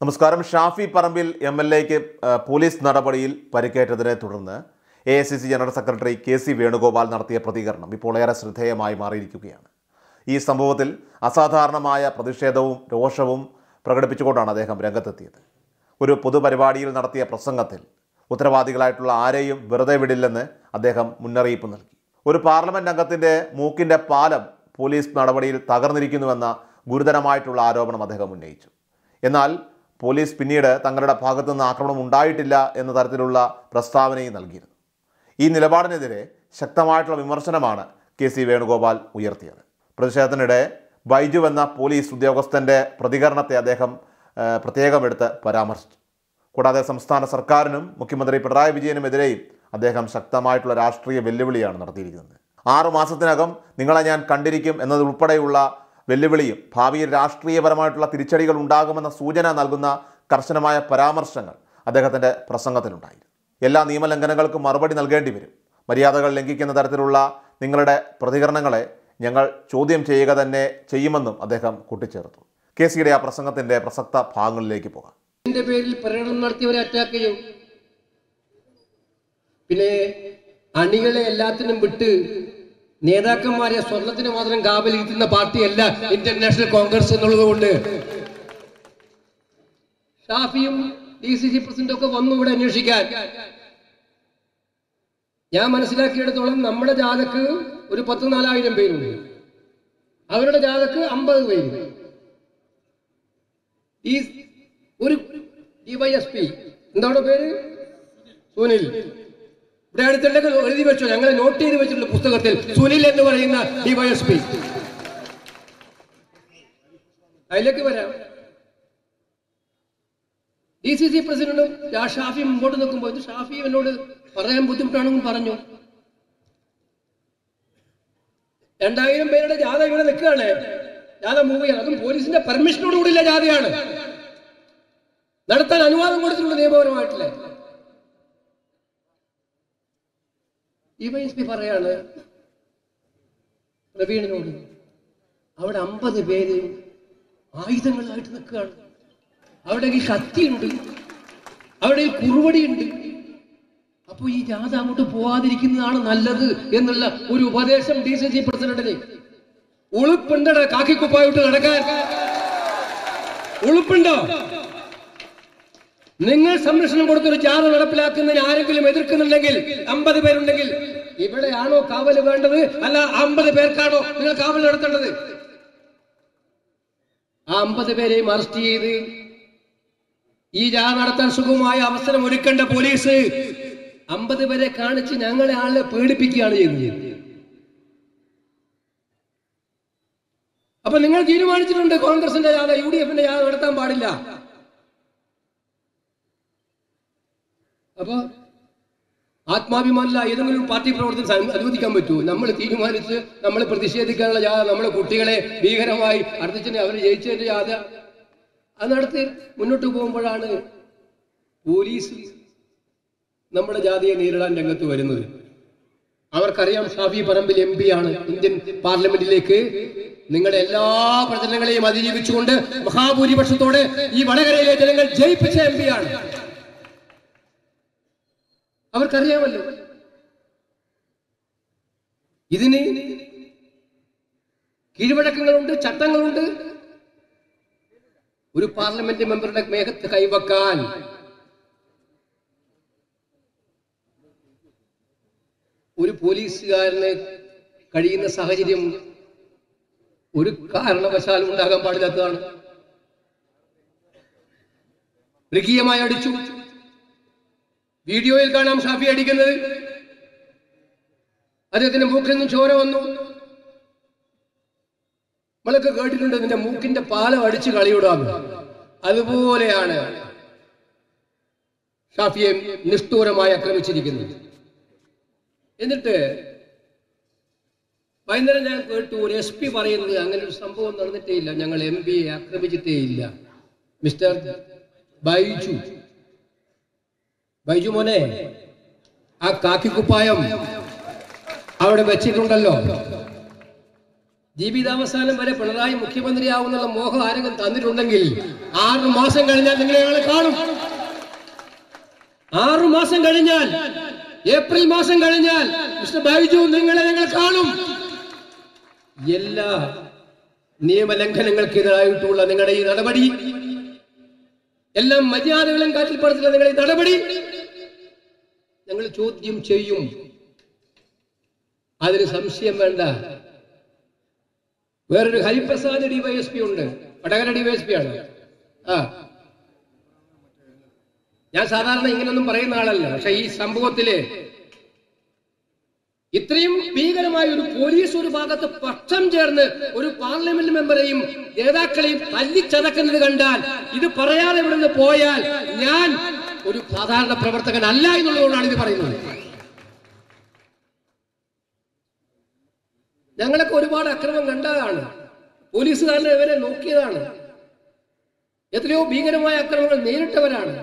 നമസ്കാരം. ഷാഫി പറമ്പിൽ MLAക്ക് പോലീസ് നടപടിയിൽ പരിക്കേറ്റതിനെ തുടർന്ന് AICC general secretary KC Venugopal നടത്തിയ പ്രതികരണം ഇപ്പോൾ ഏറെ ശ്രദ്ധേയമായി മാറിയിരിക്കുകയാണ്. ഈ സംഭവത്തിൽ അസാധാരണമായ പ്രതിഷേധവും രോഷവും പ്രകടിപ്പിച്ചുകൊണ്ടാണ് അദ്ദേഹം രംഗത്തെത്തിയത്. ഒരു പൊതുപരിപാടിയിൽ നടത്തിയ പ്രസംഗത്തിൽ ഉത്തരവാദികളായിട്ടുള്ള ആരെയും വെറുതെ വിടില്ലെന്ന് അദ്ദേഹം മുന്നറിയിപ്പ് നൽകി. ഒരു പാർലമെൻറ്റ് അംഗത്തിൻ്റെ മൂക്കിൻ്റെ പാലം പോലീസ് നടപടിയിൽ തകർന്നിരിക്കുന്നുവെന്ന ഗുരുതരമായിട്ടുള്ള ആരോപണം അദ്ദേഹം ഉന്നയിച്ചു. എന്നാൽ പോലീസ് പിന്നീട് തങ്ങളുടെ ഭാഗത്തുനിന്ന് ആക്രമണം ഉണ്ടായിട്ടില്ല എന്ന തരത്തിലുള്ള പ്രസ്താവനയും നൽകിയിരുന്നു. ഈ നിലപാടിനെതിരെ ശക്തമായിട്ടുള്ള വിമർശനമാണ് KC വേണുഗോപാൽ ഉയർത്തിയത്. പ്രതിഷേധത്തിനിടെ ബൈജു എന്ന പോലീസ് ഉദ്യോഗസ്ഥൻ്റെ പ്രതികരണത്തെ അദ്ദേഹം പ്രത്യേകം എടുത്ത് പരാമർശിച്ചു. കൂടാതെ സംസ്ഥാന സർക്കാരിനും മുഖ്യമന്ത്രി പിണറായി വിജയനുമെതിരെയും അദ്ദേഹം ശക്തമായിട്ടുള്ള രാഷ്ട്രീയ വെല്ലുവിളിയാണ് നടത്തിയിരിക്കുന്നത്. 6 മാസത്തിനകം നിങ്ങളെ ഞാൻ കണ്ടിരിക്കും എന്നതുൾപ്പെടെയുള്ള വെല്ലുവിളിയും ഭാവിയിൽ രാഷ്ട്രീയപരമായിട്ടുള്ള തിരിച്ചടികൾ ഉണ്ടാകുമെന്ന സൂചന നൽകുന്ന കർശനമായ പരാമർശങ്ങൾ അദ്ദേഹത്തിൻ്റെ പ്രസംഗത്തിലുണ്ടായിരുന്നു. എല്ലാ നിയമലംഘനങ്ങൾക്കും മറുപടി നൽകേണ്ടി വരും. മര്യാദകൾ ലംഘിക്കുന്ന തരത്തിലുള്ള നിങ്ങളുടെ പ്രതികരണങ്ങളെ ഞങ്ങൾ ചോദ്യം ചെയ്യുക തന്നെ ചെയ്യുമെന്നും അദ്ദേഹം കൂട്ടിച്ചേർത്തു. KCയുടെ ആ പ്രസംഗത്തിൻ്റെ പ്രസക്ത ഭാഗങ്ങളിലേക്ക് പോകാം. ഇതിന്റെ പേരിൽ പ്രകടനം നടത്തിയവരെ അറ്റാക്ക് ചെയ്യും. പിന്നെ അണികളെ എല്ലാത്തിനും വിട്ട് നേതാക്കന്മാരെ സ്വർണത്തിന് മാത്രം കാവലിരിക്കുന്ന പാർട്ടിയല്ല ഇന്ത്യൻ നാഷണൽ കോൺഗ്രസ് എന്നുള്ളത് കൊണ്ട് ഷാഫിയും DCC പ്രസിഡന്റും ഒക്കെ വന്നു ഇവിടെ അന്വേഷിക്കാൻ. ഞാൻ മനസ്സിലാക്കിയിടത്തോളം നമ്മുടെ ജാഥക്ക് ഒരു 14,000 പേരുണ്ട്, അവരുടെ ജാഥക്ക് 50 പേര്. ഈ ഒരു DYSP എന്താണ് പേര്, സുനിൽ, ഇവിടെ അടുത്തുണ്ടെങ്കിൽ എഴുതി വെച്ചോ, ഞങ്ങൾ നോട്ട് ചെയ്ത് വെച്ചിട്ടുണ്ട് പുസ്തകത്തിൽ. സുനിൽ എന്ന് പറയുന്ന DYSP. അതിലേക്ക് വരാം. DCC പ്രസിഡന്റും ഷാഫി മുമ്പോട്ട് നിൽക്കുമ്പോൾ ഷാഫി എന്നോട് പറയാൻ ബുദ്ധിമുട്ടാണെന്നും പറഞ്ഞു. 2000 പേരുടെ ജാഥ ഇവിടെ നിൽക്കുകയാണ്, ജാഥ മൂവ് ചെയ്യണം. അതും പോലീസിന്റെ പെർമിഷനോട് കൂടിയുള്ള ജാഥയാണ്, നടത്താൻ അനുവാദം കൊടുത്തിട്ടുള്ള നിയമപരമായിട്ടില്ല. DYSP പറയാണ് പ്രവീണിനോട്, അവിടെ 50 പേര് ആയുധങ്ങളായിട്ട് നിൽക്കുകയാണ്, അവിടെ ഈ കത്തിയുണ്ട്, അവിടെ ഈ കുറുവടിയുണ്ട്. അപ്പൊ ഈ ജാഥ അങ്ങോട്ട് പോവാതിരിക്കുന്നതാണ് നല്ലത് എന്നുള്ള ഒരു ഉപദേശം DCC പ്രസിഡന്റിന്. ഉളുപ്പുണ്ടോ കാക്കിക്കുപ്പായിട്ട് നടക്കാൻ? ഉളുപ്പുണ്ടോ? നിങ്ങൾ സംരക്ഷണം കൊടുത്തൊരു ജാഥ നടപ്പിലാക്കുന്നതിന് ആരെങ്കിലും എതിർക്കുന്നുണ്ടെങ്കിൽ, 50 പേരുണ്ടെങ്കിൽ, ഇവിടെയാണോ കാവല് വേണ്ടത്, അല്ല 50 പേർക്കാണോ നിങ്ങൾ കാവൽ നടത്തേണ്ടത്? ആ 50 പേരെയും അറസ്റ്റ് ചെയ്ത് ഈ ജാഥ നടത്താൻ സുഗമമായ അവസരം ഒരുക്കേണ്ട പോലീസ് 50 പേരെ കാണിച്ച് ഞങ്ങളെ ആളെ പേടിപ്പിക്കുകയാണ് ചെയ്യുന്നത്. അപ്പൊ നിങ്ങൾ തീരുമാനിച്ചിട്ടുണ്ട് കോൺഗ്രസിന്റെ ജാഥ, UDFന്റെ ജാഥ നടത്താൻ പാടില്ല. അപ്പൊ ആത്മാഭിമാനമില്ല ഏതെങ്കിലും പാർട്ടി പ്രവർത്തനം അനുവദിക്കാൻ പറ്റൂ? നമ്മൾ തീരുമാനിച്ച് നമ്മൾ പ്രതിഷേധിക്കാനുള്ള ജാഥ, നമ്മളെ കുട്ടികളെ ഭീകരമായി അർദ്ധിച്ചിട്ട് അവർ ജയിച്ചതിന്റെ ജാഥ അത് നടത്തി മുന്നോട്ട് പോകുമ്പോഴാണ് പോലീസ് നമ്മുടെ ജാതിയെ നേരിടാൻ രംഗത്ത് വരുന്നത്. അവർക്കറിയാം ഷാഫി പറമ്പിൽ MP ആണ്. ഇന്ത്യൻ പാർലമെന്റിലേക്ക് നിങ്ങളുടെ എല്ലാ പ്രചരണങ്ങളെയും അതിജീവിച്ചുകൊണ്ട് മഹാഭൂരിപക്ഷത്തോടെ ഈ വടകരയിലെ ജനങ്ങൾ ജയിപ്പിച്ച MP ആണ്. അവർക്കറിയാമല്ലോ. ഇതിന് കീഴ്വഴക്കങ്ങളുണ്ട്, ചട്ടങ്ങളുണ്ട്. ഒരു പാർലമെന്റ് മെമ്പറുടെ മേഘത്ത് കൈവക്കാൻ ഒരു പോലീസുകാരന് കഴിയുന്ന സാഹചര്യം ഒരു കാരണവശാലും ഉണ്ടാകാൻ പാടില്ലാത്തതാണ്. മൃഗീയമായി അടിച്ചു. വീഡിയോയിൽ കാണാം ഷാഫി അടിക്കുന്നത്. അദ്ദേഹത്തിന്റെ മൂക്കിൽ നിന്നും ചോര വന്നു. നമ്മളൊക്കെ കേട്ടിട്ടുണ്ട് നിന്റെ മൂക്കിന്റെ പാലം അടിച്ച് കളിയിടാന്ന്. അതുപോലെയാണ് ഷാഫിയെ നിഷ്ഠൂരമായി ആക്രമിച്ചിരിക്കുന്നത്. എന്നിട്ട് വൈകുന്നേരം ഞാൻ കേട്ടു ഒരു SP പറയുന്നത് അങ്ങനെ ഒരു സംഭവം നടന്നിട്ടേ ഇല്ല, ഞങ്ങൾ MPയെ ആക്രമിച്ചിട്ടേ ഇല്ല. മിസ്റ്റർ ബൈജു മോനെ, ആ കാക്കിക്കുപ്പായം അവിടെ വെച്ചിട്ടുണ്ടല്ലോ, ജീവിതാവസാനം വരെ പിണറായി മുഖ്യമന്ത്രിയാവുന്നുള്ള മോഹം ആരെങ്കിലും തന്നിട്ടുണ്ടെങ്കിൽ 6 മാസം കഴിഞ്ഞാൽ നിങ്ങളെ ഞങ്ങൾ കാണും. 6 മാസം കഴിഞ്ഞാൽ, ഏപ്രിൽ മാസം കഴിഞ്ഞാൽ മിസ്റ്റർ ബൈജു നിങ്ങളെ ഞങ്ങൾ കാണും. എല്ലാ നിയമലംഘനങ്ങൾക്കെതിരായിട്ടുള്ള നിങ്ങളുടെ ഈ നടപടി, എല്ലാ മര്യാദകളും കാറ്റിൽപ്പെടുത്തുന്ന നിങ്ങളുടെ ഈ നടപടി ഞങ്ങൾ ചോദ്യം ചെയ്യും. അതിന് സംശയം വേണ്ട. വേറൊരു ഹരിപ്രസാദ് ഡിവൈഎസ്പി ഉണ്ട്, വടകര ഡിവൈഎസ്പി ആണ്. ഞാൻ സാധാരണ ഇങ്ങനൊന്നും പറയുന്ന ആളല്ല. പക്ഷെ ഈ സംഭവത്തില് ഇത്രയും ഭീകരമായ ഒരു പോലീസ് ഒരു ഭാഗത്ത് പക്ഷം ചേർന്ന് ഒരു പാർലമെന്റ് മെമ്പറെയും നേതാക്കളെയും തല്ലിച്ചതക്കുന്നത് കണ്ടാൽ, ഇത് പറയാതെ ഇവിടുന്ന് പോയാൽ ഞാൻ ഒരു സാധാരണ പ്രവർത്തകനല്ല എന്നുള്ളതുകൊണ്ടാണ് ഇത് പറയുന്നത്. ഞങ്ങളൊക്കെ ഒരുപാട് അക്രമം കണ്ടതാണ്. പോലീസുകാരനെ ഇവരെ നോക്കിയതാണ്. എത്രയോ ഭീകരമായ അക്രമങ്ങൾ നേരിട്ടവരാണ്.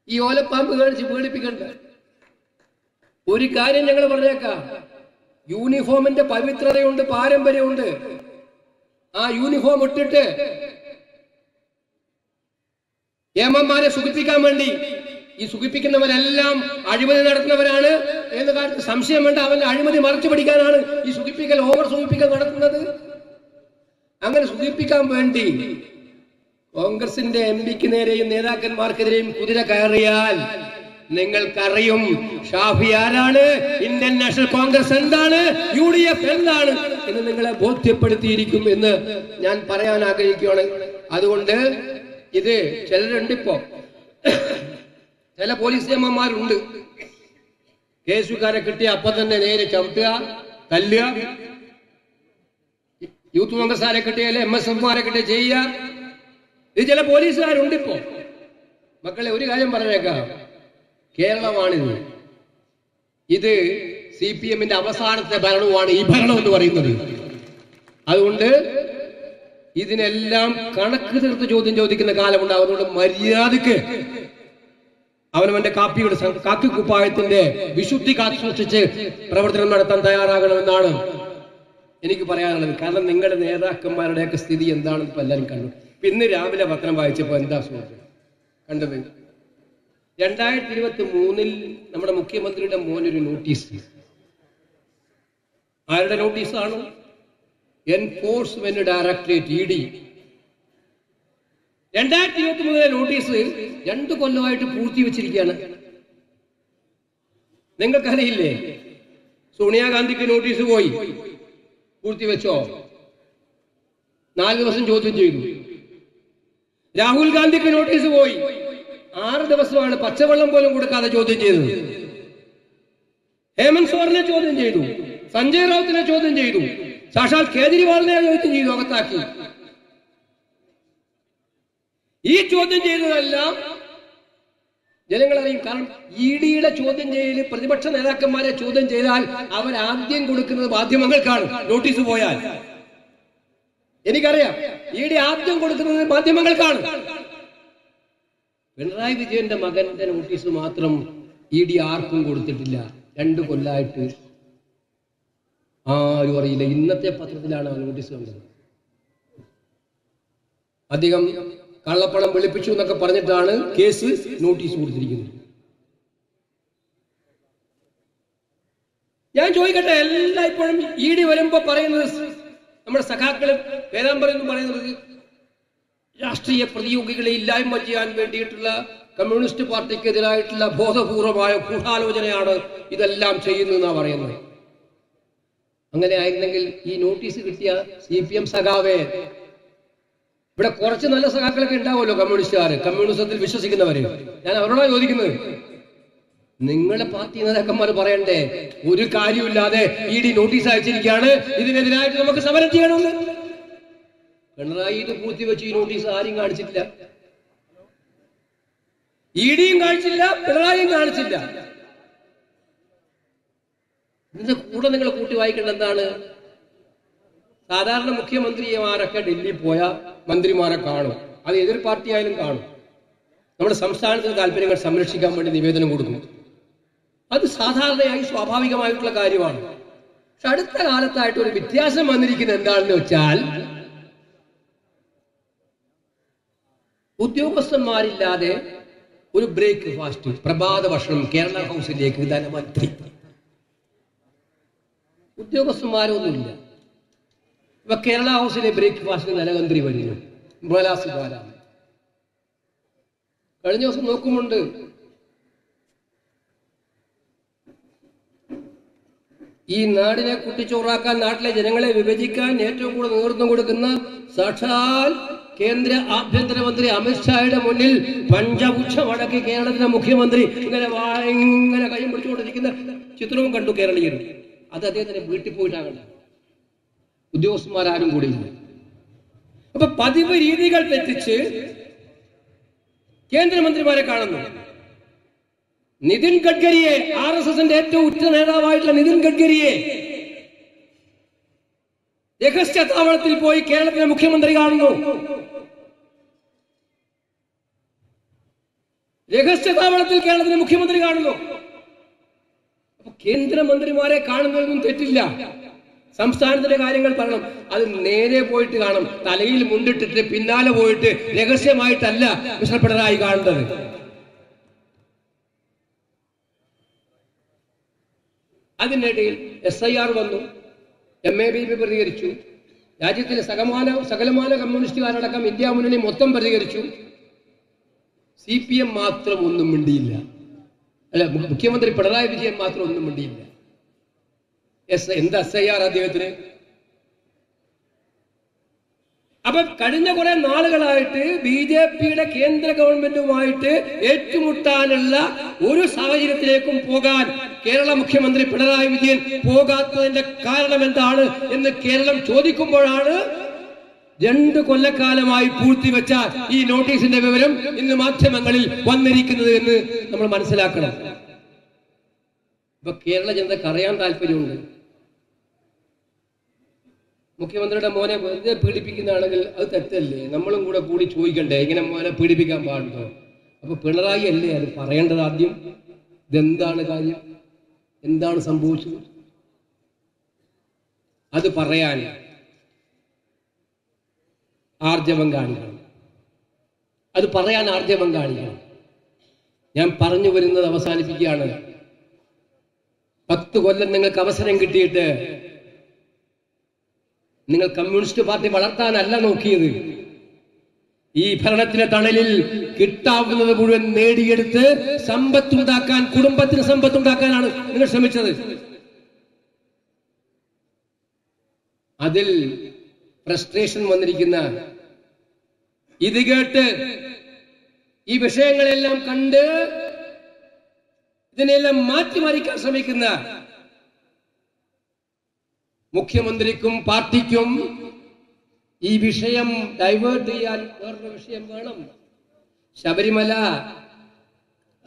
ഈ ഓലപ്പാമ്പ് കാണിച്ച് പേടിപ്പിക്കണ്ട. ഒരു കാര്യം ഞങ്ങൾ പറഞ്ഞേക്കാം, യൂണിഫോമിന്റെ പവിത്രതയുണ്ട്, പാരമ്പര്യമുണ്ട്. ആ യൂണിഫോം ഇട്ടിട്ട് ഏമന്മാരെ സുഖിപ്പിക്കാൻ വേണ്ടി, ഈ സുഖിപ്പിക്കുന്നവരെല്ലാം അഴിമതി നടത്തുന്നവരാണ് എന്ന കാര്യത്തിൽ സംശയം വേണ്ട. അവന്റെ അഴിമതി മറച്ചു പിടിക്കാനാണ് ഈ സുഖിപ്പിക്കൽ, ഓവർ സുഖിപ്പിക്കൽ നടത്തുന്നത്. അങ്ങനെ സുഖിപ്പിക്കാൻ വേണ്ടി കോൺഗ്രസിന്റെ എംപിക്ക് നേരെയും നേതാക്കന്മാർക്കെതിരെയും കുതിര കയറിയാൽ നിങ്ങൾക്കറിയും ഷാഫി ആരാണ്, ഇന്ത്യൻ നാഷണൽ കോൺഗ്രസ് എന്താണ്, UDF എന്താണ് എന്ന് നിങ്ങളെ ബോധ്യപ്പെടുത്തിയിരിക്കും എന്ന് ഞാൻ പറയാൻ ആഗ്രഹിക്കുകയാണ്. അതുകൊണ്ട് ഇത് ചിലരുണ്ട്, ഇപ്പോ ചില പോലീസ് നിയമന്മാരുണ്ട്, കേസുകാരെ കിട്ടിയ അപ്പം തന്നെ നേരെ ചവിട്ടുക, തല്ലുക. യൂത്ത് കോൺഗ്രസ്സുകാരെ കിട്ടിയാലേ MSFമാരെ കിട്ടിയ ചെയ്യുക. ഇത് ചില പോലീസുകാരുണ്ട് ഇപ്പോ. മക്കളെ, ഒരു കാര്യം പറഞ്ഞേക്കാം, കേരളമാണിത്. ഇത് CPMന്റെ അവസാനത്തെ ഭരണമാണ് ഈ ഭരണം എന്ന് പറയുന്നത്. അതുകൊണ്ട് ഇതിനെല്ലാം കണക്ക് തീർത്ത് ചോദ്യം ചോദിക്കുന്ന കാലമുണ്ടാവും. അതുകൊണ്ട് മര്യാദക്ക് അവനവന്റെ കാക്കിക്കുപ്പായത്തിന്റെ വിശുദ്ധി കാത്തു സൂക്ഷിച്ച് പ്രവർത്തനം നടത്താൻ തയ്യാറാകണമെന്നാണ് എനിക്ക് പറയാനുള്ളത്. കാരണം നിങ്ങളുടെ നേതാക്കന്മാരുടെയൊക്കെ സ്ഥിതി എന്താണെന്ന് ഇപ്പൊ എല്ലാവരും കണ്ടു. ഇന്ന് രാവിലെ പത്രം വായിച്ചപ്പോ എന്താ സുഹൃത്ത് കണ്ടത്? 2023 നമ്മുടെ മുഖ്യമന്ത്രിയുടെ മോനൊരു നോട്ടീസ്. ആരുടെ നോട്ടീസാണ്? എൻഫോഴ്സ്മെന്റ് ഡയറക്ടറേറ്റ് ED 2023 നോട്ടീസ് 2 കൊല്ലമായിട്ട് പൂർത്തി വെച്ചിരിക്കുകയാണ്. നിങ്ങൾക്കറിയില്ലേ? സോണിയാഗാന്ധിക്ക് നോട്ടീസ് പോയി, പൂർത്തി വെച്ചോ? 4 ദിവസം ചോദ്യം ചെയ്തു. രാഹുൽ ഗാന്ധിക്ക് നോട്ടീസ് പോയി, 6 ദിവസമാണ് പച്ചവെള്ളം പോലും കൊടുക്കാതെ ചോദ്യം ചെയ്തത്. ഹേമന്ത് സോറനെ ചോദ്യം ചെയ്തു, സഞ്ജയ് റൌത്തിനെ ചോദ്യം ചെയ്തു, സാക്ഷാൽ കേജ്രിവാളിനെ ചോദ്യം ചെയ്തു, അകത്താക്കി. ഈ ചോദ്യം ചെയ്തതെല്ലാം ജനങ്ങളറിയും. കാരണം EDയുടെ ചോദ്യം ചെയ്യൽ, പ്രതിപക്ഷ നേതാക്കന്മാരെ ചോദ്യം ചെയ്താൽ അവരാദ്യം കൊടുക്കുന്നത് മാധ്യമങ്ങൾക്കാണ്. നോട്ടീസ് പോയാൽ എനിക്കറിയാം, ED ആദ്യം കൊടുക്കുന്നത് മാധ്യമങ്ങൾക്കാണ്. പിണറായി വിജയന്റെ മകന്റെ നോട്ടീസ് മാത്രം ED ആർക്കും കൊടുത്തിട്ടില്ല. 2 കൊല്ലമായിട്ട് ആരും അറിയില്ല. ഇന്നത്തെ പത്രത്തിലാണ് ആ നോട്ടീസ് കണ്ടത്. അധികം കള്ളപ്പണം വെളുപ്പിച്ചു എന്നൊക്കെ പറഞ്ഞിട്ടാണ് കേസ് നോട്ടീസ് കൊടുത്തിരിക്കുന്നത്. ഞാൻ ചോദിക്കട്ടെ, എല്ലാം ഇപ്പോഴും ED വരുമ്പോ പറയുന്നത്, നമ്മുടെ സഖാക്കള് പേരാമ്പറ എന്ന് പറയുന്നത് രാഷ്ട്രീയ പ്രതിയോഗികളെ ഇല്ലായ്മ ചെയ്യാൻ വേണ്ടിയിട്ടുള്ള കമ്മ്യൂണിസ്റ്റ് പാർട്ടിക്കെതിരായിട്ടുള്ള ബോധപൂർവമായ ഗൂഢാലോചനയാണ് ഇതെല്ലാം ചെയ്യുന്നതെന്നാണ് പറയുന്നത്. അങ്ങനെ ആയിരുന്നെങ്കിൽ ഈ നോട്ടീസ് കിട്ടിയ CPM സഖാവേ, ഇവിടെ കുറച്ച് നല്ല സഖാക്കളൊക്കെ ഉണ്ടാവുമല്ലോ, കമ്മ്യൂണിസ്റ്റുകാർ, കമ്മ്യൂണിസത്തിൽ വിശ്വസിക്കുന്നവര്. ഞാൻ അവരോടാണ് ചോദിക്കുന്നത്, നിങ്ങളെ പാർട്ടി നേതാക്കന്മാർ പറയണ്ടേ ഒരു കാര്യമില്ലാതെ ED നോട്ടീസ് അയച്ചിരിക്കുകയാണ്, ഇതിനെതിരായിട്ട് നമുക്ക് സമരം ചെയ്യണമെന്ന്? പിണറായി പൂർത്തിവെച്ച് ഈ നോട്ടീസ് ആരും കാണിച്ചിട്ടില്ല. EDയും കാണിച്ചില്ല, പിണറായിയും കാണിച്ചില്ല. ഇതിന്റെ കൂടെ നിങ്ങൾ കൂട്ടി വായിക്കേണ്ട എന്താണ്? സാധാരണ മുഖ്യമന്ത്രിമാരൊക്കെ ഡൽഹി പോയ മന്ത്രിമാരെ കാണും, അത് എതിർ പാർട്ടി ആയാലും കാണും. നമ്മുടെ സംസ്ഥാനത്തിന്റെ താല്പര്യങ്ങൾ സംരക്ഷിക്കാൻ വേണ്ടി നിവേദനം കൊടുക്കും. അത് സാധാരണയായി സ്വാഭാവികമായിട്ടുള്ള കാര്യമാണ്. പക്ഷെ അടുത്ത കാലത്തായിട്ട് ഒരു വ്യത്യാസം വന്നിരിക്കുന്നത് എന്താണെന്ന് വെച്ചാൽ, ഉദ്യോഗസ്ഥന്മാരില്ലാതെ ഒരു ബ്രേക്ക്ഫാസ്റ്റ്, പ്രഭാത ഭക്ഷണം കേരള ഹൗസിലേക്ക് ധനമന്ത്രി. ഉദ്യോഗസ്ഥന്മാരൊന്നുമില്ല. ഇപ്പൊ കേരള ഹൗസിലെ ബ്രേക്ക്ഫാസ്റ്റിന് ധനമന്ത്രി വരുന്നു, ബലാസുകാരാണ്. കഴിഞ്ഞ ദിവസം നോക്കുമുണ്ട്, ഈ നാടിനെ കുട്ടിച്ചോറാക്കാൻ, നാട്ടിലെ ജനങ്ങളെ വിഭജിക്കാൻ ഏറ്റവും കൂടുതൽ നേതൃത്വം കൊടുക്കുന്ന സാക്ഷാൽ കേന്ദ്ര ആഭ്യന്തരമന്ത്രി അമിത്ഷായുടെ മുന്നിൽ പഞ്ചപുച്ഛമടക്കി കേരളത്തിലെ മുഖ്യമന്ത്രി ഇങ്ങനെ കൈയും പിടിച്ചുകൊണ്ടിരിക്കുന്ന ചിത്രവും കണ്ടു കേരളീയർ. അത് അദ്ദേഹത്തിന്റെ വീട്ടിൽ പോയിട്ടാണ്. ഉദ്യോഗസ്ഥന്മാരും കൂടിയില്ല. അപ്പൊ പതിവ് രീതികൾ തെറ്റിച്ച് കേന്ദ്രമന്ത്രിമാരെ കാണുന്നു. നിതിൻ ഗഡ്കരിയെ, RSSന്റെ ഏറ്റവും ഉറ്റ നേതാവായിട്ടുള്ള നിതിൻ ഗഡ്കരിയെ രഹസ്യ താവളത്തിൽ പോയി കേരളത്തിലെ മുഖ്യമന്ത്രി കാണുന്നു. രഹസ്യ താവളത്തിൽ കേരളത്തിലെ മുഖ്യമന്ത്രി കാണുന്നു. അപ്പൊ കേന്ദ്രമന്ത്രിമാരെ കാണുന്നതൊന്നും തെറ്റില്ല. സംസ്ഥാനത്തിന്റെ കാര്യങ്ങൾ പറയണം, അത് നേരെ പോയിട്ട് കാണും. തലയിൽ മുണ്ടിട്ടിട്ട് പിന്നാലെ പോയിട്ട് രഹസ്യമായിട്ടല്ല മിസ്റ്റർ പിണറായി കാണുന്നത്. അതിനിടയിൽ SIR വന്നു, MABP പ്രതികരിച്ചു, രാജ്യത്തിലെ സകലമാന കമ്മ്യൂണിസ്റ്റുകാരടക്കം ഇന്ത്യ മുന്നണി മൊത്തം പ്രതികരിച്ചു. CPM മാത്രം ഒന്നും മിണ്ടിയില്ല. അല്ല, മുഖ്യമന്ത്രി പിണറായി വിജയൻ മാത്രം ഒന്നും മിണ്ടിയില്ല. എന്താ SIR അദ്ദേഹത്തിന്? അപ്പൊ കഴിഞ്ഞ കുറെ നാളുകളായിട്ട് BJPയുടെ കേന്ദ്ര ഗവൺമെന്റുമായിട്ട് ഏറ്റുമുട്ടാനുള്ള ഒരു സാഹചര്യത്തിലേക്കും പോകാൻ കേരള മുഖ്യമന്ത്രി പിണറായി വിജയൻ പോകാത്തതിന്റെ കാരണം എന്താണ് എന്ന് കേരളം ചോദിക്കുമ്പോഴാണ് 2 കൊല്ലക്കാലമായി പൂഴ്ത്തിവെച്ച ഈ നോട്ടീസിന്റെ വിവരം ഇന്ന് മാധ്യമങ്ങളിൽ വന്നിരിക്കുന്നത് എന്ന് നമ്മൾ മനസ്സിലാക്കണം. ഇപ്പൊ കേരള ജനതയ്ക്ക് അറിയാൻ താല്പര്യമുണ്ട്. മുഖ്യമന്ത്രിയുടെ മോനെ വെറുതെ പീഡിപ്പിക്കുന്നതാണെങ്കിൽ അത് തെറ്റല്ലേ? നമ്മളും കൂടി ചോദിക്കണ്ടേ, ഇങ്ങനെ മോനെ പീഡിപ്പിക്കാൻ പാടുണ്ടോ? അപ്പൊ പിണറായി അല്ലേ അത് പറയേണ്ടത് ആദ്യം? ഇതെന്താണ് കാര്യം, എന്താണ് സംഭവിച്ചത്? അത് പറയാൻ ആർജവം കാണിക്കണം. അത് പറയാൻ ആർജവം കാണിക്കണം. ഞാൻ പറഞ്ഞു വരുന്നത് അവസാനിപ്പിക്കുകയാണ്. 10 കൊല്ലം നിങ്ങൾക്ക് അവസരം കിട്ടിയിട്ട് നിങ്ങൾ കമ്മ്യൂണിസ്റ്റ് പാർട്ടി വളർത്താനല്ല നോക്കിയത്. ഈ ഭരണത്തിലെ തണലിൽ കിട്ടാവുന്നത് മുഴുവൻ നേടിയെടുത്ത് സമ്പത്തുണ്ടാക്കാൻ, കുടുംബത്തിന് സമ്പത്തുണ്ടാക്കാനാണ് നിങ്ങൾ ശ്രമിച്ചത്. അതിൽ ഫ്രസ്ട്രേഷൻ വന്നിരിക്കുന്ന, ഇത് കേട്ട് ഈ വിഷയങ്ങളെല്ലാം കണ്ട് ഇതിനെല്ലാം മാറ്റിമറിക്കാൻ ശ്രമിക്കുന്ന മുഖ്യമന്ത്രിക്കും പാർട്ടിക്കും ഈ വിഷയം ഡൈവേർട്ട് ചെയ്യാൻ വേറൊരു വിഷയം വേണം. ശബരിമല,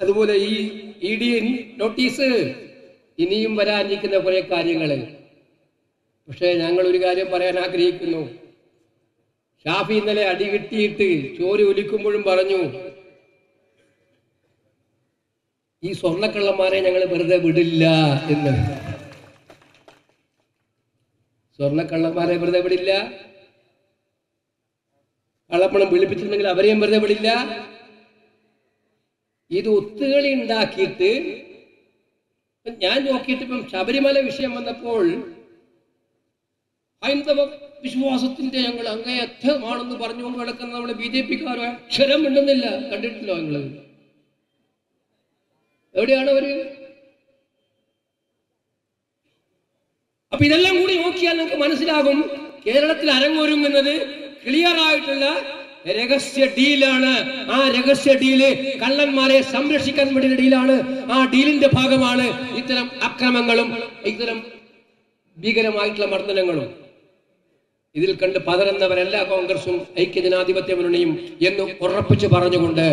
അതുപോലെ ഈ ED നോട്ടീസ്, ഇനിയും വരാനിരിക്കുന്ന കുറെ കാര്യങ്ങൾ. പക്ഷേ ഞങ്ങൾ ഒരു കാര്യം പറയാൻ ആഗ്രഹിക്കുന്നു. ഷാഫി ഇന്നലെ അടി കിട്ടിയിട്ട് ചോര ഒലിക്കുമ്പോഴും പറഞ്ഞു, ഈ സ്വർണ്ണക്കള്ളന്മാരെ ഞങ്ങൾ വെറുതെ വിടില്ല എന്ന്. സ്വർണ്ണക്കള്ളന്മാരെ വെറുതെ വിടില്ല. കള്ളപ്പണം വിളിപ്പിച്ചിട്ടുണ്ടെങ്കിൽ അവരെയും വെറുതെ വിടില്ല. ഇത് ഒത്തുകളി ഉണ്ടാക്കിയിട്ട്, ഞാൻ നോക്കിയിട്ട് ഇപ്പം ശബരിമല വിഷയം വന്നപ്പോൾ ഹൈന്ദവ വിശ്വാസത്തിന്റെ ഞങ്ങൾ അങ്ങേയറ്റമാണെന്ന് പറഞ്ഞുകൊണ്ട് നടക്കുന്ന നമ്മുടെ BJPക്കാരോ അക്ഷരം മിണ്ടുന്നില്ല. കണ്ടിട്ടില്ലോ നിങ്ങൾ? എവിടെയാണ് അവര്? അപ്പൊ ഇതെല്ലാം കൂടി നോക്കിയാൽ നമുക്ക് മനസ്സിലാകും, കേരളത്തിൽ അരങ്ങൊരുങ്ങുന്നത് ക്ലിയർ ആയിട്ടുള്ള രഹസ്യ ഡീലാണ്. ആ രഹസ്യ ഡീല് കള്ളന്മാരെ സംരക്ഷിക്കാൻ വേണ്ടിയുള്ള ഡീലാണ്. ആ ഡീലിന്റെ ഭാഗമാണ് ഇത്തരം അക്രമങ്ങളും ഇത്തരം ഭീകരമായിട്ടുള്ള മർദ്ദനങ്ങളും. ഇതിൽ കണ്ട് പതറുന്നവരല്ല കോൺഗ്രസും ഐക്യജനാധിപത്യ മുന്നണിയും എന്ന് ഉറപ്പിച്ചു പറഞ്ഞുകൊണ്ട്,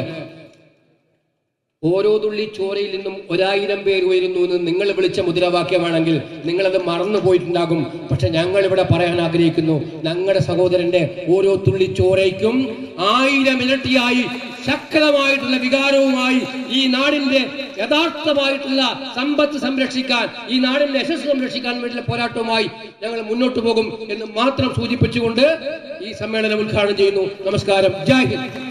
ഓരോ തുള്ളി ചോരയിൽ നിന്നും 1000 പേർ ഉയരുന്നു എന്ന് നിങ്ങൾ വിളിച്ച മുദ്രാവാക്യമാണെങ്കിൽ നിങ്ങളത് മറന്നുപോയിട്ടുണ്ടാകും. പക്ഷെ ഞങ്ങൾ ഇവിടെ പറയാൻ ആഗ്രഹിക്കുന്നു, ഞങ്ങളുടെ സഹോദരന്റെ ഓരോ തുള്ളി ചോരയ്ക്കും 1000 ഇരട്ടിയായി ശക്തമായിട്ടുള്ള വികാരവുമായി ഈ നാടിന്റെ യഥാർത്ഥമായിട്ടുള്ള സമ്പത്ത് സംരക്ഷിക്കാൻ, ഈ നാടിന്റെ യശസ് സംരക്ഷിക്കാൻ വേണ്ടിയുള്ള പോരാട്ടവുമായി ഞങ്ങൾ മുന്നോട്ട് പോകും എന്ന് മാത്രം സൂചിപ്പിച്ചുകൊണ്ട് ഈ സമ്മേളനം ഉദ്ഘാടനം ചെയ്യുന്നു. നമസ്കാരം. ജയ് ഹിന്ദ്.